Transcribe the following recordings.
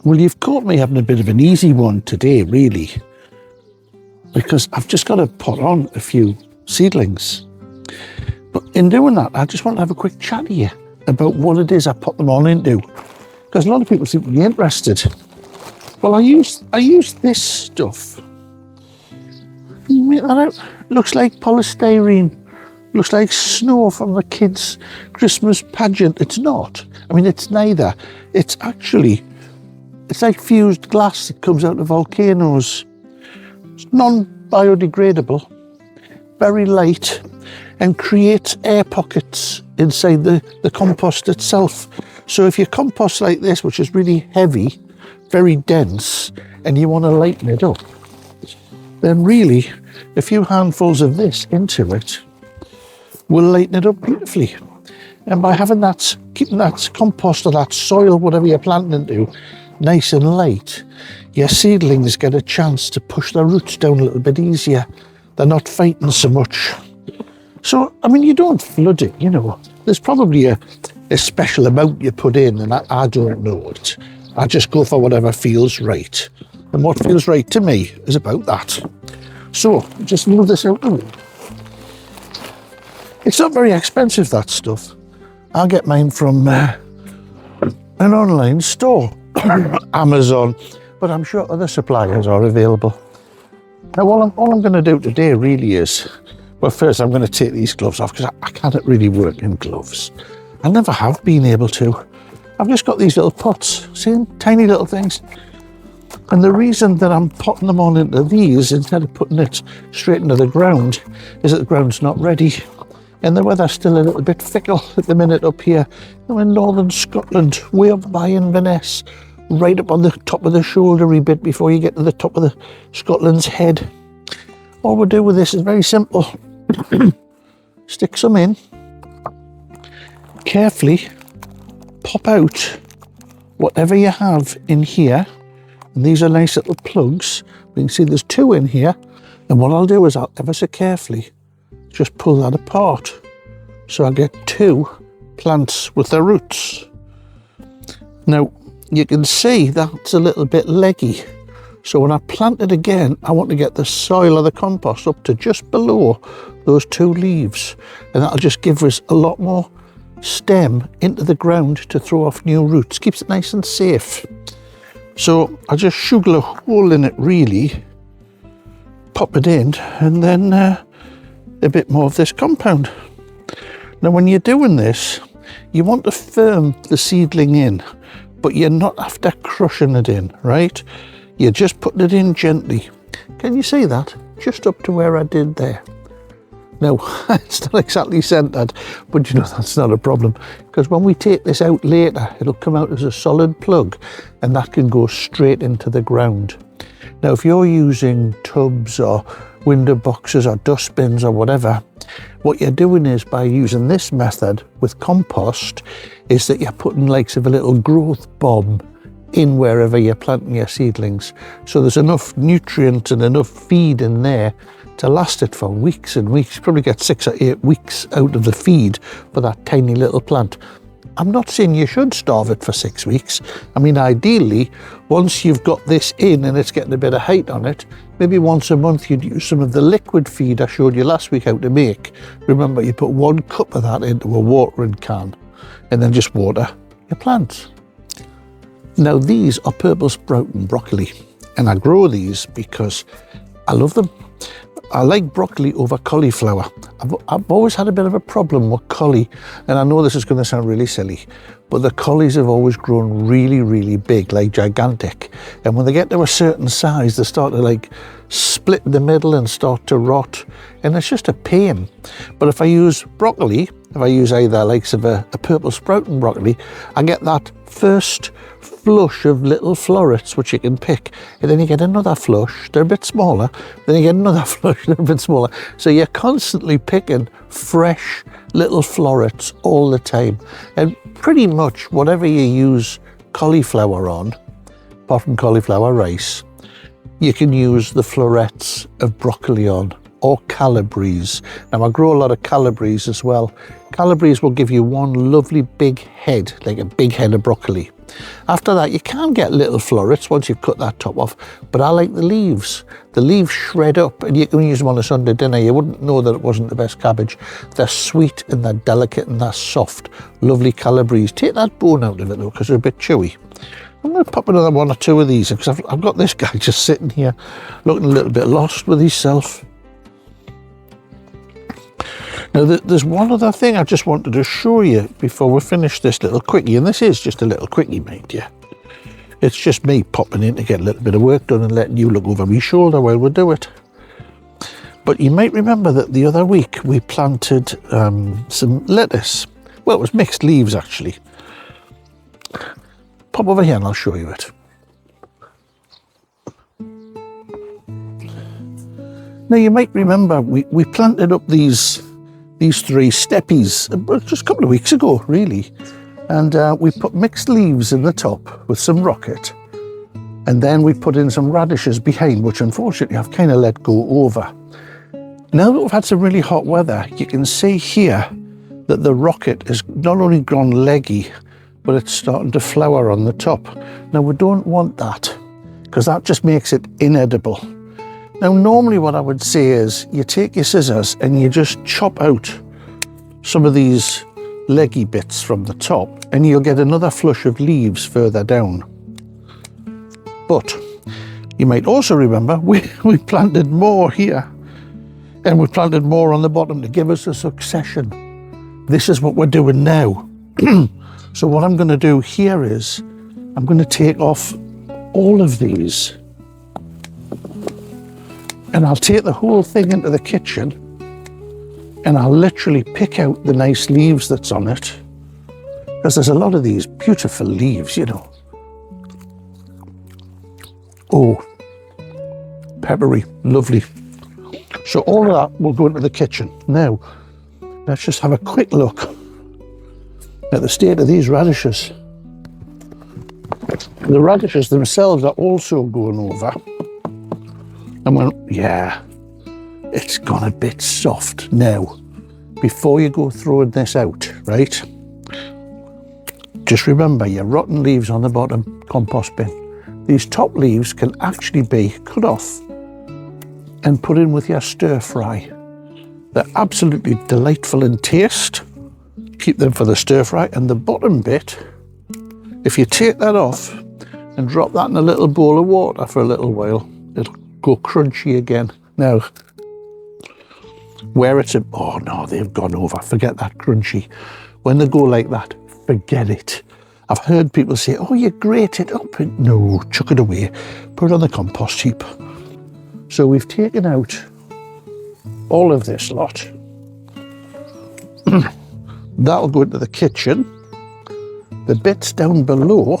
Well, you've caught me having a bit of an easy one today, really, because I've just got to put on a few seedlings. But in doing that, I just want to have a quick chat to you about what it is I put them all into, because a lot of people seem to be interested. Well, I use this stuff. You make that out? Looks like polystyrene. Looks like snow from the kids' Christmas pageant. It's not. I mean, it's neither. It's like fused glass that comes out of volcanoes. It's non-biodegradable, very light, and creates air pockets inside the compost itself. So if you compost like this, which is really heavy, very dense, and you want to lighten it up, then really a few handfuls of this into it will lighten it up beautifully. And by having that, keeping that compost or that soil, whatever you're planting into, nice and light, your seedlings get a chance to push their roots down a little bit easier. They're not fighting so much. So, I mean, you don't flood it, you know. There's probably a special amount you put in, and I don't know it. I just go for whatever feels right. And what feels right to me is about that. So, just move this out of the way. It's not very expensive, that stuff. I'll get mine from an online store, Amazon, but I'm sure other suppliers are available. Now, all I'm going to do today really is, well, first I'm going to take these gloves off because I can't really work in gloves. I never have been able to. I've just got these little pots, see, tiny little things. And the reason that I'm potting them all into these instead of putting it straight into the ground is that the ground's not ready. And the weather's still a little bit fickle at the minute up here. I'm in northern Scotland, way up by Inverness, right up on the top of the shouldery bit before you get to the top of the Scotland's head. All we do with this is very simple. Stick some in, carefully pop out whatever you have in here. And these are nice little plugs. You can see there's two in here. And what I'll do is I'll ever so carefully just pull that apart. So I get two plants with their roots. Now, you can see that's a little bit leggy. So when I plant it again, I want to get the soil or the compost up to just below those two leaves. And that'll just give us a lot more stem into the ground to throw off new roots. Keeps it nice and safe. So I'll just sugar a hole in it really, pop it in, and then a bit more of this compound. Now when you're doing this, you want to firm the seedling in, but you're not after crushing it in, right? You're just putting it in gently. Can you see that? Just up to where I did there. Now, it's not exactly centered, but you know, that's not a problem, because when we take this out later, it'll come out as a solid plug, and that can go straight into the ground. Now, if you're using tubs or window boxes or dustbins or whatever, what you're doing is, by using this method with compost, is that you're putting likes of a little growth bomb in wherever you're planting your seedlings. So there's enough nutrient and enough feed in there to last it for weeks and weeks. You probably get 6 or 8 weeks out of the feed for that tiny little plant. I'm not saying you should starve it for 6 weeks. I mean, ideally, once you've got this in and it's getting a bit of height on it, maybe once a month you'd use some of the liquid feed I showed you last week how to make. Remember, you put 1 cup of that into a watering can and then just water your plants. Now, these are purple sprouting broccoli, and I grow these because I love them. I like broccoli over cauliflower. I've always had a bit of a problem with collie, and I know this is going to sound really silly, but the collies have always grown really, really big, like gigantic. And when they get to a certain size, they start to like split in the middle and start to rot, and it's just a pain. But if I use broccoli, if I use either likes of a purple sprouting broccoli, I get that first flush of little florets which you can pick, and then you get another flush, they're a bit smaller, then you get another flush, they're a bit smaller. So you're constantly picking fresh little florets all the time. And pretty much whatever you use cauliflower on, apart from cauliflower rice, you can use the florets of broccoli on or Calabrese. Now I grow a lot of Calabrese as well. Calabrese will give you one lovely big head, like a big head of broccoli. After that, you can get little florets once you've cut that top off, but I like the leaves. The leaves shred up and you can use them on a Sunday dinner. You wouldn't know that it wasn't the best cabbage. They're sweet and they're delicate and they're soft. Lovely Calabrese. Take that bone out of it though, because they're a bit chewy. I'm going to pop another one or two of these because I've got this guy just sitting here looking a little bit lost with himself. Now there's one other thing I just wanted to show you before we finish this little quickie, and this is just a little quickie, mind you. It's just me popping in to get a little bit of work done and letting you look over my shoulder while we do it. But you might remember that the other week we planted some lettuce. Well, it was mixed leaves actually. Pop over here and I'll show you it. Now you might remember we planted up these three steppies just a couple of weeks ago, really. And we put mixed leaves in the top with some rocket. And then we put in some radishes behind, which unfortunately I've kind of let go over. Now that we've had some really hot weather, you can see here that the rocket has not only gone leggy, but it's starting to flower on the top. Now we don't want that, because that just makes it inedible. Now, normally what I would say is you take your scissors and you just chop out some of these leggy bits from the top and you'll get another flush of leaves further down. But you might also remember we planted more here and we planted more on the bottom to give us a succession. This is what we're doing now. So what I'm going to do here is I'm going to take off all of these. And I'll take the whole thing into the kitchen and I'll literally pick out the nice leaves that's on it. Because there's a lot of these beautiful leaves, you know. Oh, peppery, lovely. So all of that will go into the kitchen. Now, let's just have a quick look at the state of these radishes. The radishes themselves are also going over. And when, yeah, it's gone a bit soft now. Before you go throwing this out, right? Just remember your rotten leaves on the bottom compost bin. These top leaves can actually be cut off and put in with your stir fry. They're absolutely delightful in taste. Keep them for the stir fry. And the bottom bit, if you take that off and drop that in a little bowl of water for a little while, it'll go crunchy again. Now, where it's a, oh no, they've gone over. Forget that crunchy. When they go like that, forget it. I've heard people say, oh, you grate it up. No, chuck it away. Put it on the compost heap. So we've taken out all of this lot. That'll go into the kitchen. The bits down below,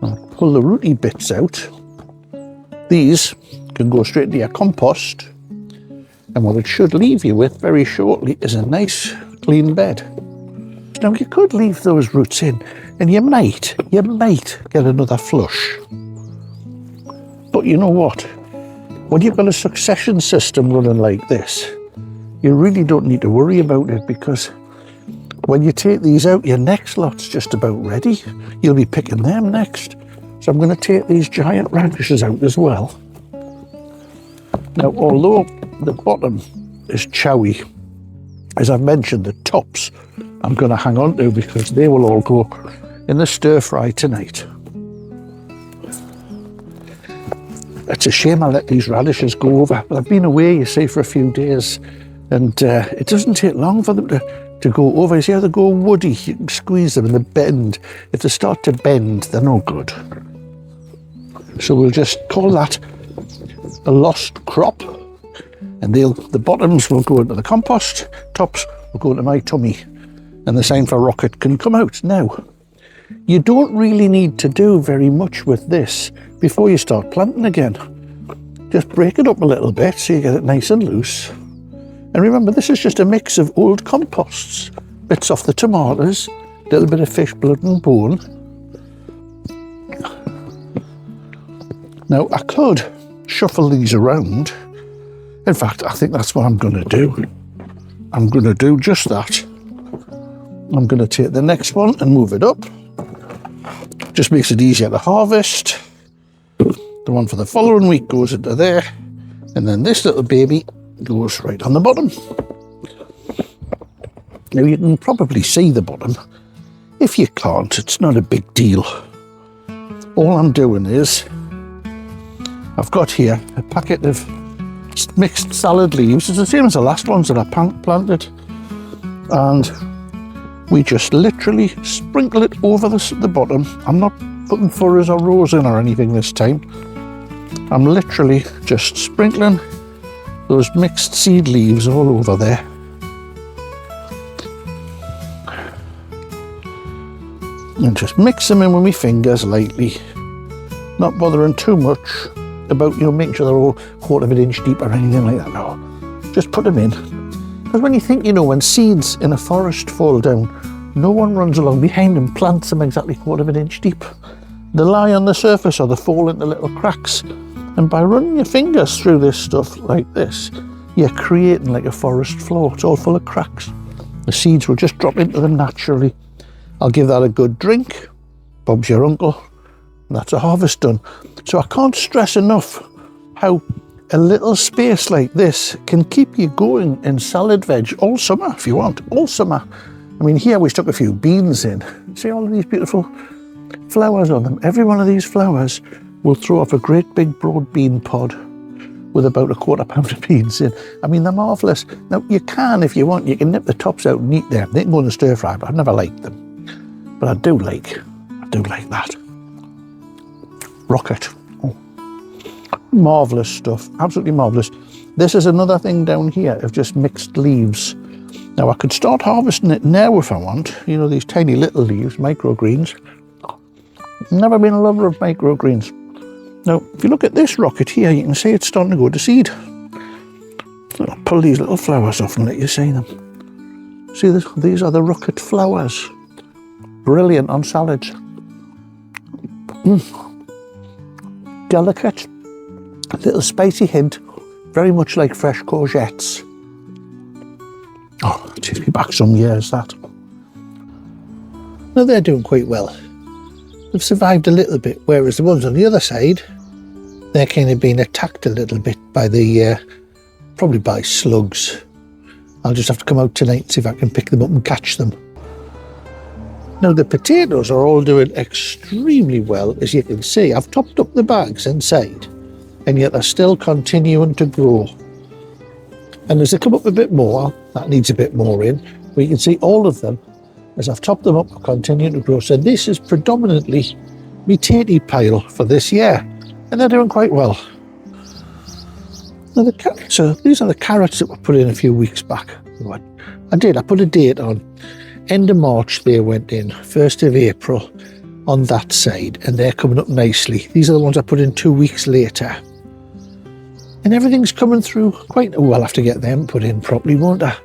I'll pull the rooty bits out. These can go straight into your compost, and what it should leave you with very shortly is a nice clean bed. Now you could leave those roots in and you might get another flush. But you know what? When you've got a succession system running like this, you really don't need to worry about it, because when you take these out, your next lot's just about ready. You'll be picking them next. So I'm going to take these giant radishes out as well. Now, although the bottom is chowy, as I've mentioned, the tops I'm going to hang on to because they will all go in the stir fry tonight. It's a shame I let these radishes go over, but I've been away, you see, for a few days, and it doesn't take long for them to go over. You see how they go woody? You can squeeze them and they bend. If they start to bend, they're no good. So we'll just call that a lost crop, and the bottoms will go into the compost, tops will go into my tummy, and the same for rocket can come out. Now, you don't really need to do very much with this before you start planting again. Just break it up a little bit so you get it nice and loose. And remember, this is just a mix of old composts, bits off the tomatoes, a little bit of fish blood and bone. Now, I could shuffle these around In fact, I think that's what I'm going to do. I'm going to do just that. I'm going to take the next one and move it up. Just makes it easier to harvest. The one for the following week goes into there. And then this little baby goes right on the bottom. Now you can probably see the bottom. If you can't, it's not a big deal. All I'm doing is, I've got here a packet of mixed salad leaves. It's the same as the last ones that I planted. And we just literally sprinkle it over the bottom. I'm not putting furrows or rows in or anything this time. I'm literally just sprinkling those mixed seed leaves all over there. And just mix them in with my fingers lightly. Not bothering too much about, making sure they're all 1/4 of an inch deep or anything like that. No, just put them in. Because when you think, when seeds in a forest fall down, no one runs along behind and plants them exactly 1/4 of an inch deep. They lie on the surface or they fall into little cracks. And by running your fingers through this stuff like this, you're creating like a forest floor. It's all full of cracks. The seeds will just drop into them naturally. I'll give that a good drink. Bob's your uncle. And that's a harvest done. So I can't stress enough how a little space like this can keep you going in salad veg all summer if you want, all summer. I mean, here we stuck a few beans in. See all of these beautiful flowers on them. Every one of these flowers will throw off a great big broad bean pod with about 1/4 pound of beans in. I mean, they're marvellous. Now, you can, if you want, you can nip the tops out and eat them. They can go in the stir fry, but I've never liked them. But I do like that. Rocket. Oh. Marvellous stuff, absolutely marvellous. This is another thing down here of just mixed leaves. Now, I could start harvesting it now if I want. These tiny little leaves, microgreens. Never been a lover of microgreens. Now, if you look at this rocket here, you can see it's starting to go to seed. I'll pull these little flowers off and let you see them. See, these are the rocket flowers. Brilliant on salads. Delicate, a little spicy hint, very much like fresh courgettes. Oh, it takes me back some years, that. Now, they're doing quite well. They've survived a little bit, whereas the ones on the other side, they're kind of being attacked a little bit by probably by slugs. I'll just have to come out tonight and see if I can pick them up and catch them. Now, the potatoes are all doing extremely well, as you can see. I've topped up the bags inside, and yet they're still continuing to grow. And as they come up a bit more, that needs a bit more in, but you can see all of them, as I've topped them up, are continuing to grow. So this is predominantly my tatey pile for this year, and they're doing quite well. Now, these are the carrots that were put in a few weeks back. I put a date on. End of March they went in, 1st of April on that side, and they're coming up nicely. These are the ones I put in 2 weeks later. And everything's coming through quite well. I'll have to get them put in properly, won't I?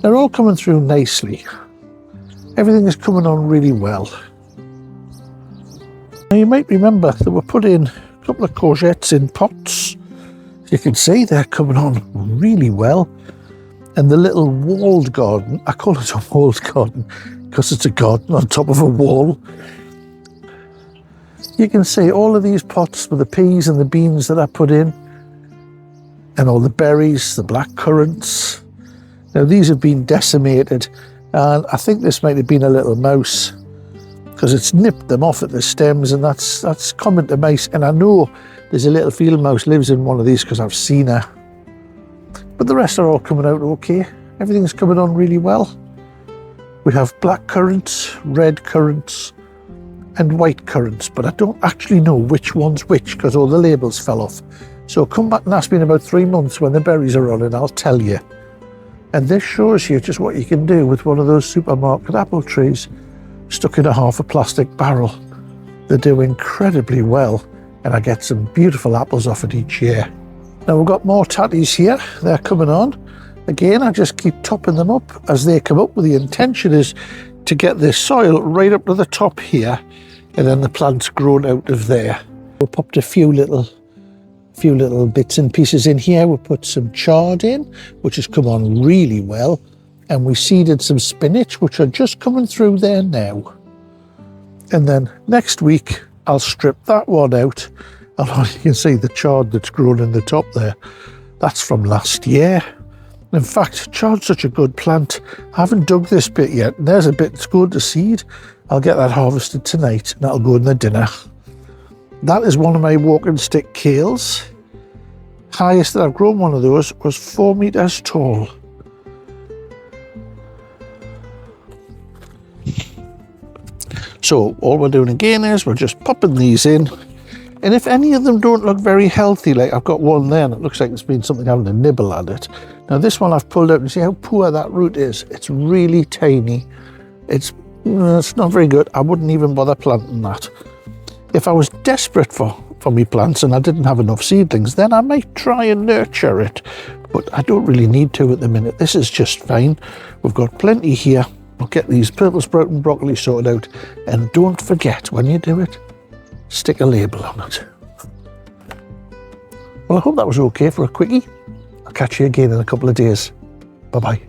They're all coming through nicely. Everything is coming on really well. Now, you might remember that we put in a couple of courgettes in pots. You can see they're coming on really well. And the little walled garden, I call it a walled garden because it's a garden on top of a wall. You can see all of these pots with the peas and the beans that I put in, and all the berries, the black currants. Now, these have been decimated, and I think this might have been a little mouse because it's nipped them off at the stems, and that's common to mice. And I know there's a little field mouse lives in one of these because I've seen her. But the rest are all coming out okay. Everything's coming on really well. We have black currants, red currants, and white currants, but I don't actually know which one's which because all the labels fell off. So come back and ask me in about 3 months when the berries are on and I'll tell you. And this shows you just what you can do with one of those supermarket apple trees stuck in a half a plastic barrel. They do incredibly well, and I get some beautiful apples off it each year. Now, we've got more tatties here. They're coming on. Again, I just keep topping them up as they come up, with the intention is to get the soil right up to the top here, and then the plants grown out of there. We popped a few little A few little bits and pieces in here. We put some chard in, which has come on really well. And we seeded some spinach, which are just coming through there now. And then next week, I'll strip that one out. And you can see the chard that's grown in the top there. That's from last year. In fact, chard's such a good plant. I haven't dug this bit yet. There's a bit that's going to seed. I'll get that harvested tonight, and that'll go in the dinner. That is one of my walking stick kales. Highest that I've grown one of those was 4 meters tall. So all we're doing again is we're just popping these in. And if any of them don't look very healthy, like I've got one there and it looks like there's been something having a nibble at it. Now this one I've pulled out and see how poor that root is. It's really tiny. It's not very good. I wouldn't even bother planting that. If I was desperate for me plants and I didn't have enough seedlings, then I might try and nurture it. But I don't really need to at the minute. This is just fine. We've got plenty here. We'll get these purple sprouting broccoli sorted out. And don't forget, when you do it, stick a label on it. Well, I hope that was okay for a quickie. I'll catch you again in a couple of days. Bye-bye.